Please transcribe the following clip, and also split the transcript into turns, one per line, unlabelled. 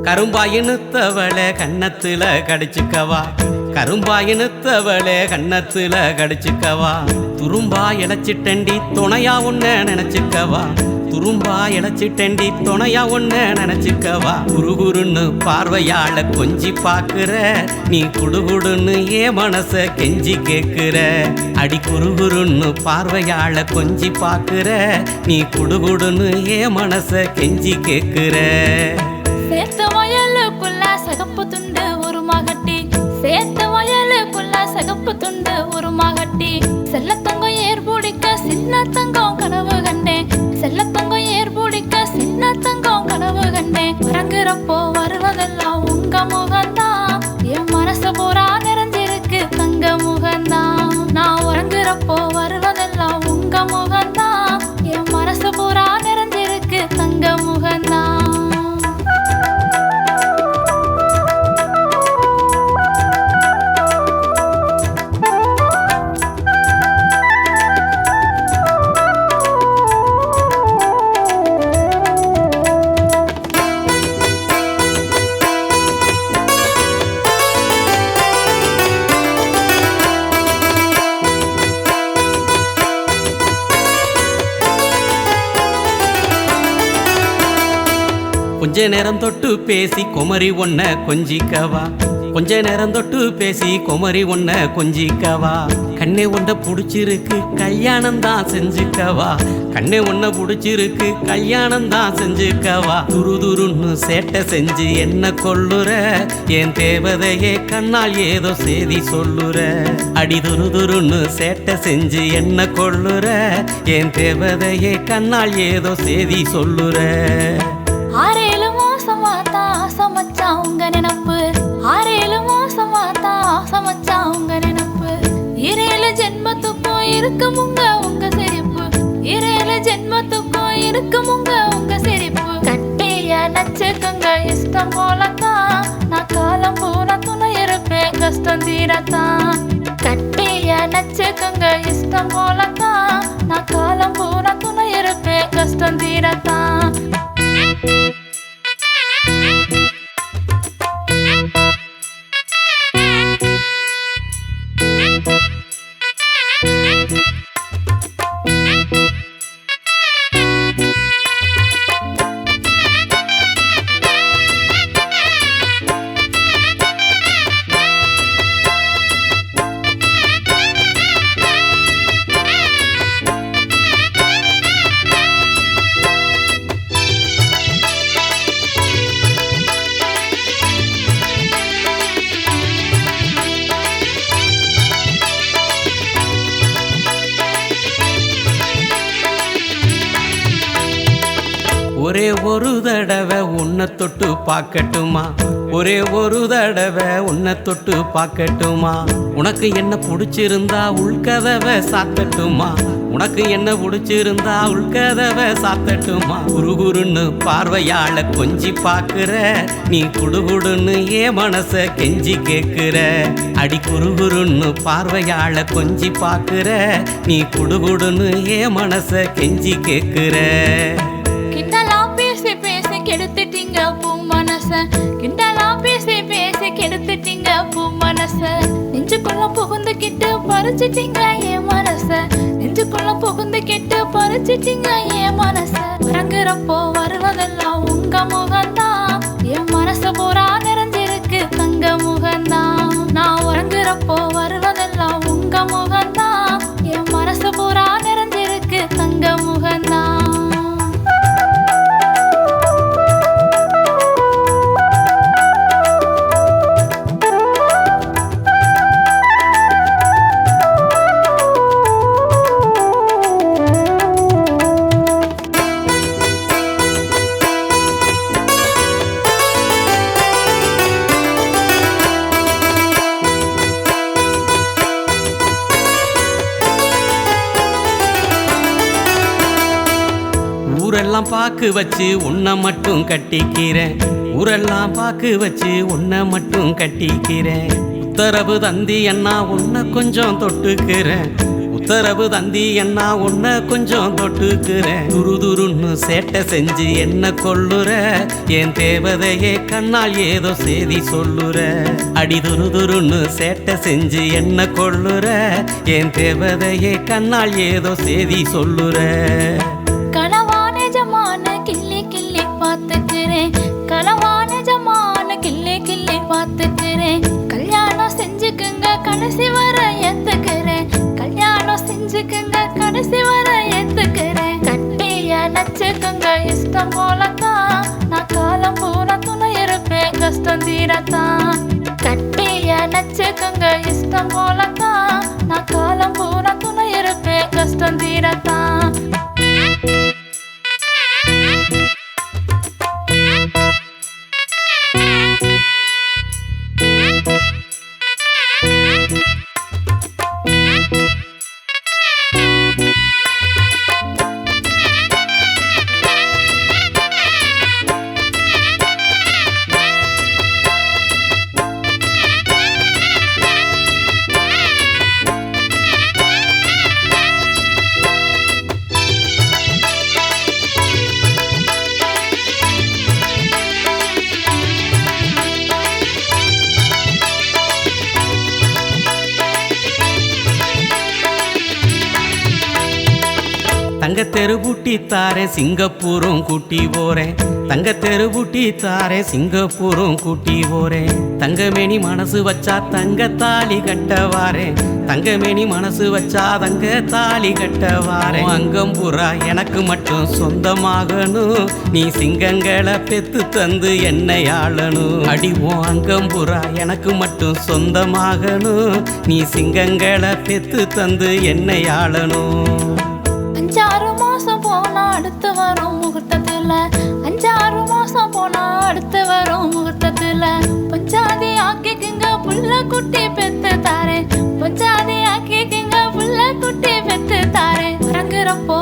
கரும்பாயினுத்தவளே கன்னத்துல கடிச்சுக்கவா, கரும்பாயினுத்தவளே கன்னத்துல கடிச்சுக்கவா. துரும்பா இழைச்சிட்டண்டி துணையா உன்ன நினைச்சுக்கவா, துரும்பா இழைச்சிட்டண்டி துணையா உன்ன நினைச்சுக்கவா. குறுகுறுன்னு பார்வையாள கொஞ்சி பாக்குற, நீ குடுகுடுன்னு ஏ மனச கெஞ்சி கேக்குற. அடி குறுகுறுன்னு பார்வையாள கொஞ்சி பாக்குற, நீ குடுகுடுன்னு ஏ மனச கெஞ்சி கேக்குற.
சேத்த வயலுக்குள்ள சகப்பு துண்டு ஒரு மகட்டி, சேத்த வயலுக்குள்ள சகப்பு துண்டு ஒரு மகட்டி. செல்லத்தங்கம் ஏற்புடிக்க சின்ன தங்கம் கனவு கண்டேன், செல்லத்தங்கம் ஏற்புடிக்க சின்ன தங்கம் கனவு கண்டேன். உறங்குறப்போ வருவதெல்லாம் உங்க முகந்தான், என் மனசு பூரா நிறைஞ்சிருக்கு தங்க முகந்தான். நான் உறங்குறப்போ வருவதெல்லாம் உங்க முகந்தான், என் மனசு பூரா நிறைஞ்சிருக்கு தங்க முகந்தான்.
கொஞ்ச நேரம் தொட்டு பேசி குமரி ஒன்ன கொஞ்சிக்கவா, கொஞ்ச நேரம் தொட்டு பேசி குமரி ஒன்ன கொஞ்சிக்கவா. கண்ணே ஒன்ன புடிச்சிருக்கு கல்யாணம் தான் செஞ்சுக்கவா, கண்ணே ஒன்ன புடிச்சிருக்கு கல்யாணம் தான் செஞ்சுக்கவா. துருதுருன்னு சேட்டை செஞ்சு என்ன கொள்ளுற, என் தேவதையே கண்ணால் ஏதோ செய்தி சொல்லுற. அடி துருதுருன்னு சேட்டை செஞ்சு என்ன கொள்ளுற, என் தேவதையே கண்ணால் ஏதோ செய்தி சொல்லுற.
ஆறேழு மாசமாத்தா ஆசமச்சா உங்க நினப்பு, ஆறேழு மாசமாத்தா ஆசமச்சா உங்க நினப்பு. இரேழு ஜென்மத்துக்கும் இருக்கும் உங்க சிரிப்பு, இரேழு ஜென்மத்துக்கும் இருக்கும் உங்க சிரிப்பு. கட்டிய நச்சுக்குங்க இஷ்டம் போலத்தான், நான் காலம் பூரா துணை இருப்பேன் கஷ்டம் தீரத்தான். கட்டிய நச்சுக்குங்க இஷ்டம் போலத்தான், நான் காலம் பூரா துணை இருப்பேன் கஷ்டம் தீரத்தான்.
ஒரே ஒரு தடவை உன்னை தொட்டு பார்க்கட்டுமா, ஒரே ஒரு தடவை உன்னை தொட்டு பார்க்கட்டுமா. உனக்கு என்ன பிடிச்சிருந்தா உள்கதவை சாத்தட்டுமா, உனக்கு என்ன பிடிச்சிருந்தா உள்கதவை சாத்தட்டுமா. குறுகுறுன்னு பார்வையாள கொஞ்சி பாக்குற, நீ குடுகுடுன்னு ஏ மனச கெஞ்சி கேக்குற. அடி குறுகுறுன்னு பார்வையாள கொஞ்சி பாக்குற, நீ குடுகுடுன்னு ஏ மனச கெஞ்சி கேக்குற.
கிண்டலா பேசி பேசி கெடுத்துட்டீங்க பூ மனச, கிண்டலா பேசி பேசி கெடுத்துட்டீங்க பூ மனச. நெஞ்சுக்குள்ள புகுந்துக்கிட்டு பறிச்சிட்டீங்க என் மனச, நெஞ்சுக்குள்ள புகுந்துக்கிட்டு பறிச்சிட்டீங்க என் மனச. உறங்குறப்போ வருவதெல்லாம் உங்க முகந்தான், என் மனசு பூரா நிறைஞ்சிருக்கு தங்க முகந்தான். நான் உறங்குறப்போ வருவதெல்லாம் உங்க முகந்தான், என் மனசு பூரா நிறைஞ்சிருக்கு தங்க முகந்தான்.
ஊரெல்லாம் பாக்கு வச்சு உன்னை மட்டும் கட்டிக்கிறேன், ஊரெல்லாம் பாக்கு வச்சு உன்னை மட்டும் கட்டிக்கிறேன். உத்தரவு தந்தி அண்ணா உன்னை கொஞ்சம் தொட்டுக்கிறேன், உத்தரவு தந்தி என்ன உன்ன கொஞ்சம் தொட்டுக்கிறேன் துருதுருன்னு சேட்டை செஞ்சு என்ன கொள்ளுற என் தேவதையே கண்ணால் ஏதோ செய்தி சொல்லுற அடி துருதுருன்னு சேட்டை செஞ்சு என்ன கொள்ளுற என் தேவதையே கண்ணால் ஏதோ செய்தி சொல்லுற
கனவான ஜமான கிள்ளி கிள்ளி பார்த்துக்கிறேன் கனவான ஜமான கிள்ளி கிள்ளி பார்த்துக்கிறேன் கல்யாணம் செஞ்சுக்குங்க கடைசி வர ஏத்துக்கிறேன் கல்யாணம் செஞ்சுக்குங்க கடைசி வர ஏத்துக்கிறேன் கட்டிய நச்சுக்குங்க இஷ்டம் போலத்தான் நான் காலம் பூரா துணை இருப்பேன் கஷ்டம் தீரத்தான் கட்டிய நச்சுக்குங்க இஷ்டம் போலத்தான் நான் காலம் பூரா துணை இருப்பேன் கஷ்டம் தீரத்தான்
தங்கத்தெரு பூட்டி தாரேன் சிங்கப்பூரும் கூட்டி போறேன் தங்கத்தெரு பூட்டி தாரேன் சிங்கப்பூரும் கூட்டி போறேன் தங்கமேனி மனசு வச்சா தங்க தாலி கட்டவாரேன் தங்கமேனி மனசு வச்சா தங்க தாலி கட்டவாரேன் அங்கம் புறா எனக்கு மட்டும் சொந்தமாகணும் நீ சிங்கங்களை பெத்து தந்து என்னை ஆளணும் அடிவோம் அங்கம் புறா எனக்கு மட்டும் சொந்தமாகணும் நீ சிங்கங்களை பெத்து தந்து என்னை ஆளணும்
5-6 மாசம் போனா அடுத்து வரும் முகூர்த்தத்துல 5-6 மாசம் போனா அடுத்து வரும் முகூர்த்தத்துல பஞ்சாதி ஆக்கிக்குங்க புள்ள குட்டி பெத்து தாரேன் பஞ்சாதி ஆக்கிக்குங்க புள்ள குட்டி பெத்து தாரேன் உறங்குறப்போ